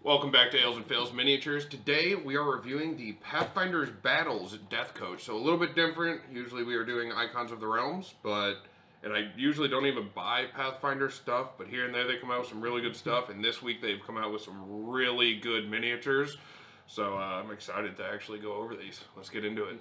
Welcome back to Ales and Fails Miniatures. Today we are reviewing the Pathfinder Battles Death Coach. So a little bit different. Usually we are doing Icons of the Realms, and I usually don't even buy Pathfinder stuff, but here and there they come out with some really good stuff, and this week they've come out with some really good miniatures. So I'm excited to actually go over these. Let's get into it.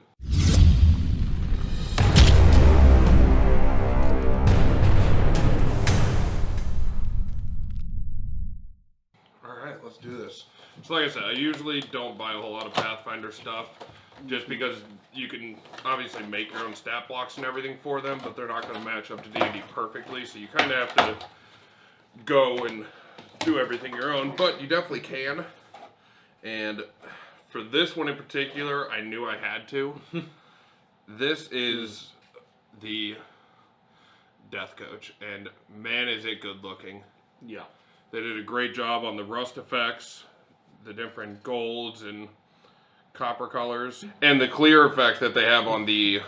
Let's do this. So like I said, I usually don't buy a whole lot of Pathfinder stuff just because you can obviously make your own stat blocks and everything for them, but they're not going to match up to D&D perfectly, so you kind of have to go and do everything your own, but you definitely can. And for this one in particular, I knew I had to. This is the Death Coach, and man is it good looking. Yeah. They did a great job on the rust effects, the different golds and copper colors, and the clear effect that they have on the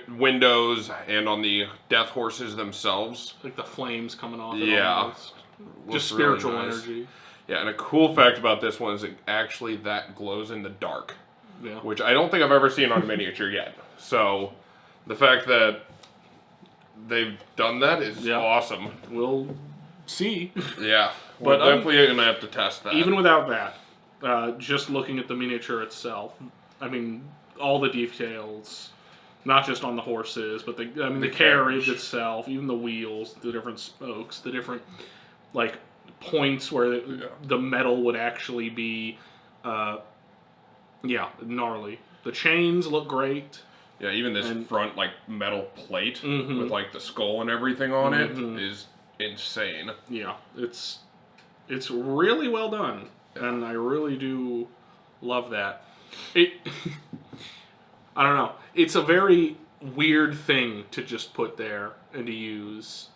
windows and on the death horses themselves. Like the flames coming off. Yeah. Just spiritual really nice. energy. Yeah, and a cool fact about this one is it actually that glows in the dark. Yeah. Which I don't think I've ever seen on a miniature yet. So the fact that they've done that is awesome. We'll see. Yeah, we're definitely going to have to test that. Even without that, just looking at the miniature itself, I mean, all the details, not just on the horses, but the carriage itself, even the wheels, the different spokes, the different, like, points where the metal would actually be, gnarly. The chains look great. Yeah, even this front, like, metal plate with, like, the skull and everything on it is insane. Yeah, it's really well done, and I really do love that. I don't know. It's a very weird thing to just put there and to use.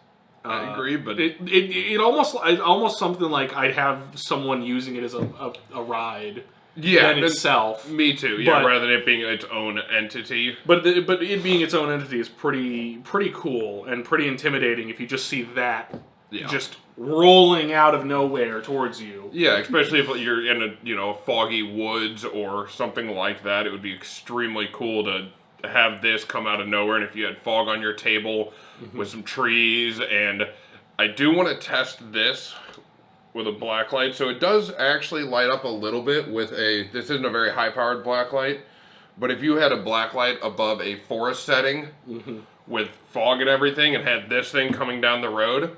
I agree, but it almost something like I'd have someone using it as a ride. Yeah, in itself. Me too. Yeah, rather than it being its own entity. But it being its own entity is pretty cool and pretty intimidating if you just see that just rolling out of nowhere towards you. Yeah, especially if you're in a foggy woods or something like that. It would be extremely cool to have this come out of nowhere, and if you had fog on your table with some trees. And I do want to test this with a black light, so it does actually light up a little bit with this isn't a very high-powered black light, but if you had a black light above a forest setting with fog and everything and had this thing coming down the road,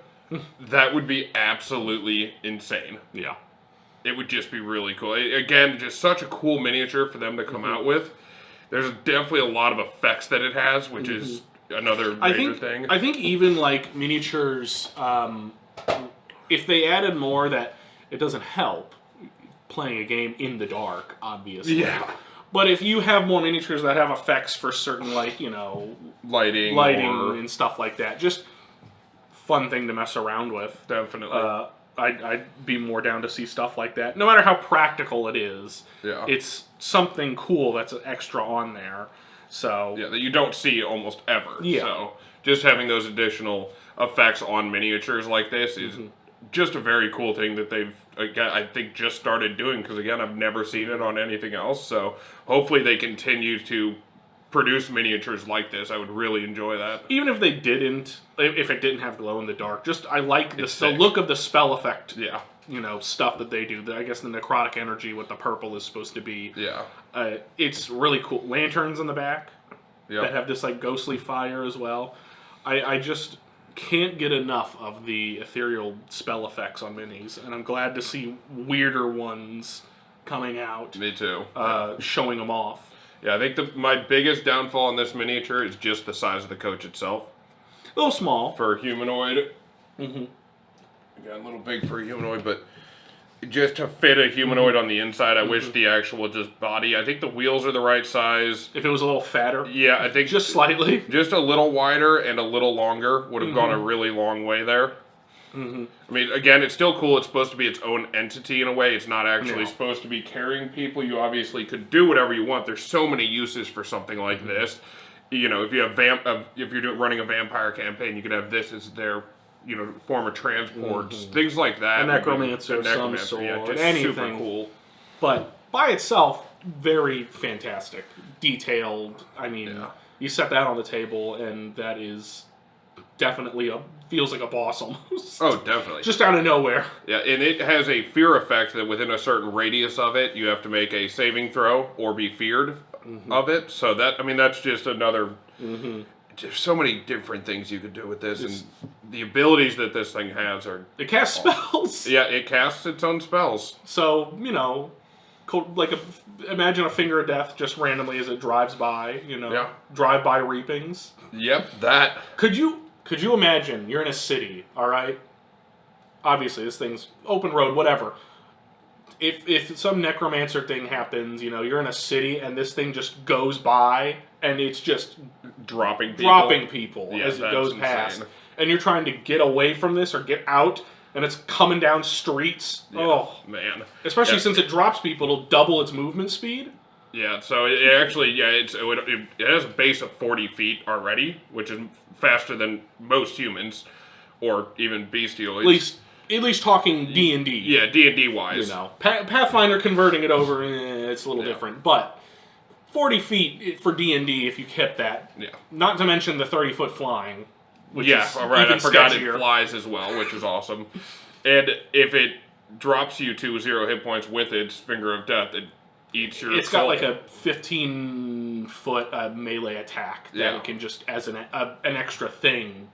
that would be absolutely insane. Yeah. It would just be really cool. Again, just such a cool miniature for them to come out with. There's definitely a lot of effects that it has, which is another major thing. I think even like miniatures, if they added more, that it doesn't help playing a game in the dark, obviously. Yeah. But if you have more miniatures that have effects for certain, like, lighting and stuff like that, just fun thing to mess around with. Definitely. I'd be more down to see stuff like that. No matter how practical it is, it's something cool that's extra on there. So yeah, that you don't see almost ever. Yeah. So just having those additional effects on miniatures like this is just a very cool thing that they've, again, I think, just started doing, because, again, I've never seen it on anything else. So hopefully they continue to produce miniatures like this. I would really enjoy that. Even if they didn't, if it didn't have glow in the dark, just I like the look of the spell effect. Yeah. Stuff that they do. I guess the necrotic energy, what the purple is supposed to be. Yeah. It's really cool. Lanterns in the back that have this like ghostly fire as well. I just can't get enough of the ethereal spell effects on minis, and I'm glad to see weirder ones coming out. Me too. Showing them off. Yeah, I think my biggest downfall in this miniature is just the size of the coach itself. A little small. For a humanoid. Again, a little big for a humanoid, but just to fit a humanoid on the inside, I wish the actual just body. I think the wheels are the right size. If it was a little fatter. Yeah, I think just slightly. Just a little wider and a little longer would have gone a really long way there. I mean, again, it's still cool. It's supposed to be its own entity in a way. It's not actually supposed to be carrying people. You obviously could do whatever you want. There's so many uses for something like this. If you have if you're running a vampire campaign, you could have this as their form of transports, things like that. A necromancer of some sort, just anything. super cool. But by itself, very fantastic, detailed. I mean, you set that on the table, and that is definitely feels like a boss almost. Oh, definitely. Just out of nowhere. Yeah, and it has a fear effect that within a certain radius of it, you have to make a saving throw or be feared of it. So that's just another. There's so many different things you could do with this, and the abilities that this thing has are. It casts spells. Yeah, it casts its own spells. So imagine a finger of death just randomly as it drives by. Drive-by reapings. Yep, that. Could you imagine you're in a city, all right? Obviously, this thing's open road, whatever. If some necromancer thing happens, you're in a city and this thing just goes by and it's just dropping people as it goes past. Insane. And you're trying to get away from this or get out and it's coming down streets. Yeah, oh, man. Especially since it drops people, it'll double its movement speed. Yeah, so it actually, it has a base of 40 feet already, which is faster than most humans, or even bestialoids. At least talking D&D. Yeah, D&D wise. Pathfinder converting it over, it's a little different. But 40 feet for D&D if you kept that. Yeah. Not to mention the 30-foot flying. Which is right. I forgot sketchier. It flies as well, which is awesome. And if it drops you to 0 hit points with its Finger of Death, it eats your It's soul. got like a 15-foot melee attack that it can just, as an extra thing,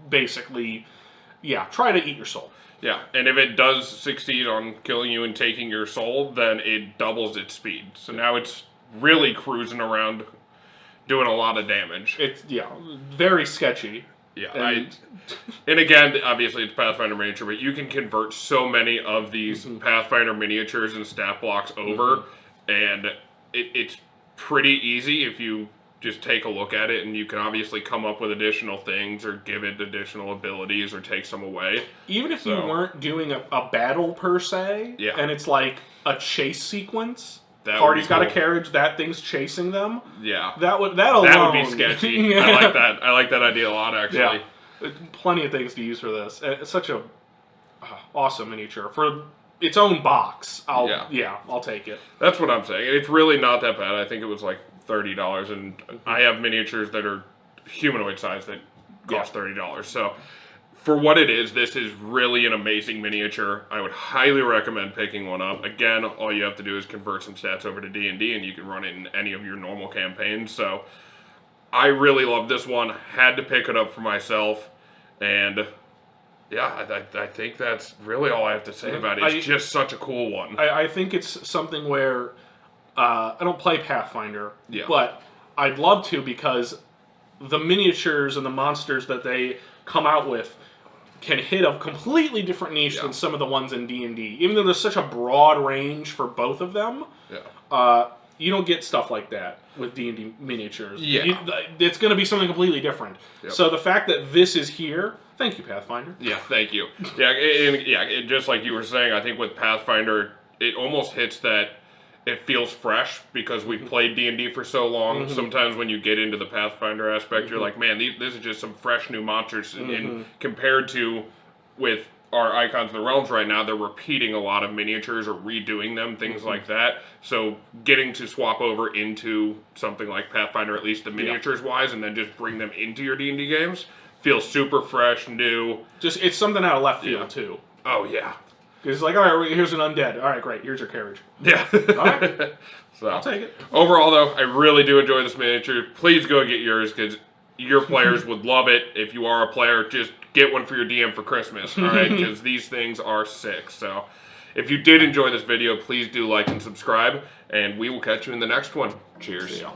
basically, try to eat your soul. Yeah, and if it does succeed on killing you and taking your soul, then it doubles its speed. So now it's really cruising around, doing a lot of damage. It's, very sketchy. Yeah, and again, obviously it's Pathfinder miniature, but you can convert so many of these Pathfinder miniatures and stat blocks over, and it's pretty easy if you just take a look at it, and you can obviously come up with additional things or give it additional abilities or take some away. Even if you weren't doing a battle per se, and it's like a chase sequence. Party's got a carriage, that thing's chasing them. Yeah. That would be sketchy. I like that. I like that idea a lot, actually. Yeah. Plenty of things to use for this. It's such a awesome miniature. For its own box, I'll take it. That's what I'm saying. It's really not that bad. I think it was like $30, and I have miniatures that are humanoid size that cost $30. So for what it is, this is really an amazing miniature. I would highly recommend picking one up. Again, all you have to do is convert some stats over to D&D, and you can run it in any of your normal campaigns. So I really love this one. Had to pick it up for myself, and I think that's really all I have to say about it. It's just such a cool one. I think it's something where I don't play Pathfinder, but I'd love to, because the miniatures and the monsters that they come out with can hit a completely different niche than some of the ones in D&D. Even though there's such a broad range for both of them, you don't get stuff like that with D&D miniatures. It's going to be something completely different. So the fact that this is here, thank you, Pathfinder. Yeah, thank you. Just like you were saying, I think with Pathfinder, it almost hits that it feels fresh because we've played D&D for so long. Sometimes when you get into the Pathfinder aspect, you're like, man, this is just some fresh new monsters. And compared to with our Icons of the Realms right now, they're repeating a lot of miniatures or redoing them, things like that. So getting to swap over into something like Pathfinder, at least the miniatures-wise, and then just bring them into your D&D games, feels super fresh, new. It's something out of left field, too. Oh, yeah. It's like, all right, here's an undead. All right, great. Here's your carriage. Yeah. All right. So, I'll take it. Overall, though, I really do enjoy this miniature. Please go get yours, because your players would love it. If you are a player, just get one for your DM for Christmas, all right? Because these things are sick. So if you did enjoy this video, please do like and subscribe, and we will catch you in the next one. Cheers. See ya.